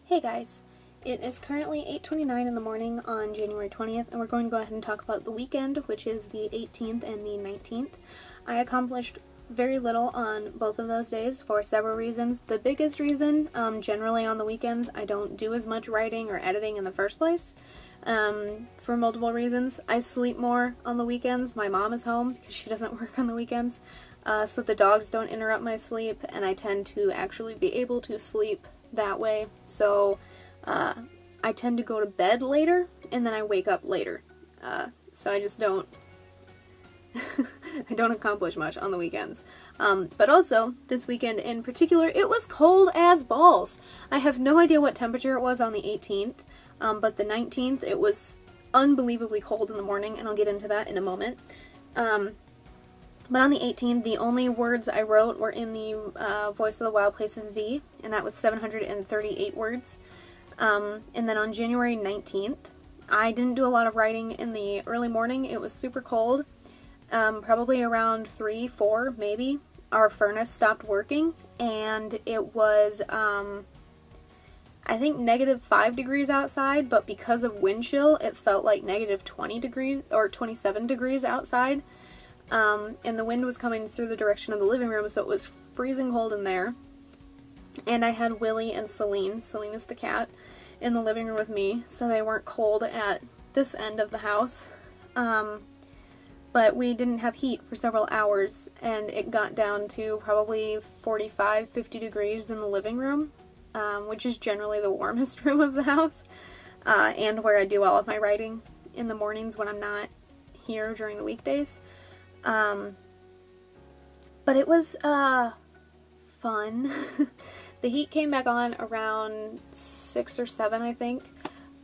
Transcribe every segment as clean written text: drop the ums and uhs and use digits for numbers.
Hey guys, it is currently 8:29 in the morning on January 20th, and we're going to go ahead and talk about the weekend, which is the 18th and the 19th. I accomplished very little on both of those days for several reasons. The biggest reason, generally on the weekends, I don't do as much writing or editing in the first place, for multiple reasons. I sleep more on the weekends. My mom is home because she doesn't work on the weekends, so the dogs don't interrupt my sleep, and I tend to actually be able to sleep that way. So I tend to go to bed later and then I wake up later. So I just don't I don't accomplish much on the weekends. But also, this weekend in particular, it was cold as balls. I have no idea what temperature it was on the 18th, but the 19th, it was unbelievably cold in the morning, and I'll get into that in a moment. But on the 18th, the only words I wrote were in the Voice of the Wild Places Z, and that was 738 words. And then on January 19th, I didn't do a lot of writing in the early morning. It was super cold. Probably around 3, 4, maybe, our furnace stopped working, and it was, I think -5 degrees outside, but because of wind chill, it felt like -20 degrees, or 27 degrees outside. And the wind was coming through the direction of the living room, so it was freezing cold in there. And I had Willie and Celine is the cat, in the living room with me, so they weren't cold at this end of the house. But we didn't have heat for several hours, and it got down to probably 45, 50 degrees in the living room, which is generally the warmest room of the house, and where I do all of my writing in the mornings when I'm not here during the weekdays. But it was, fun. The heat came back on around 6 or 7, I think.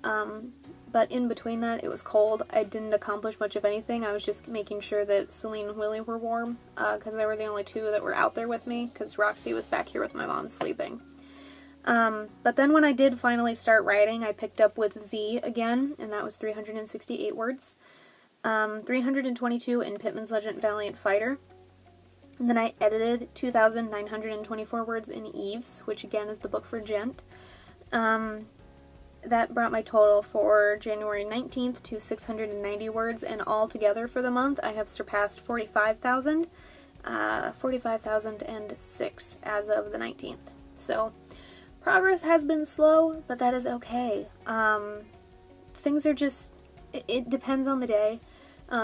But in between that, it was cold. I didn't accomplish much of anything. I was just making sure that Celine and Willie were warm, because they were the only two that were out there with me, because Roxy was back here with my mom sleeping. But then when I did finally start writing, I picked up with Z again, and that was 368 words. 322 in Pittman's Legend Valiant Fighter. And then I edited 2,924 words in Eves, which again is the book for Gent. That brought my total for January 19th to 690 words, and all together for the month I have surpassed 45,000, 45,006 as of the 19th. So progress has been slow, but that is okay. Things are just, it depends on the day.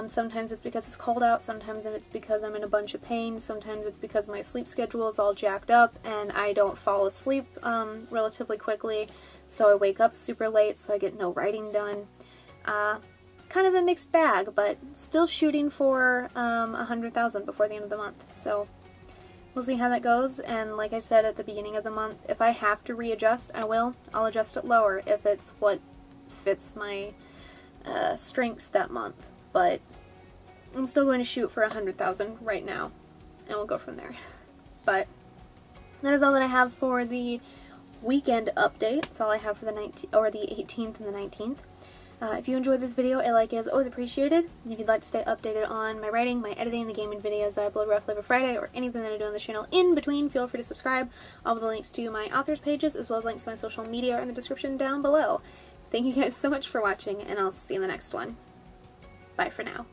Sometimes it's because it's cold out, sometimes it's because I'm in a bunch of pain, sometimes it's because my sleep schedule is all jacked up and I don't fall asleep relatively quickly, so I wake up super late, so I get no writing done. Kind of a mixed bag, but still shooting for 100,000 before the end of the month, so we'll see how that goes. And like I said at the beginning of the month, if I have to readjust, I will. I'll adjust it lower if it's what fits my strengths that month. But I'm still going to shoot for 100,000 right now, and we'll go from there. But that is all that I have for the weekend update. That's all I have for the 18th and the 19th. If you enjoyed this video, a like is always appreciated. If you'd like to stay updated on my writing, my editing, the gaming videos I upload roughly every Friday, or anything that I do on the channel in between, feel free to subscribe. All of the links to my authors pages, as well as links to my social media, are in the description down below. Thank you guys so much for watching, and I'll see you in the next one. Bye for now.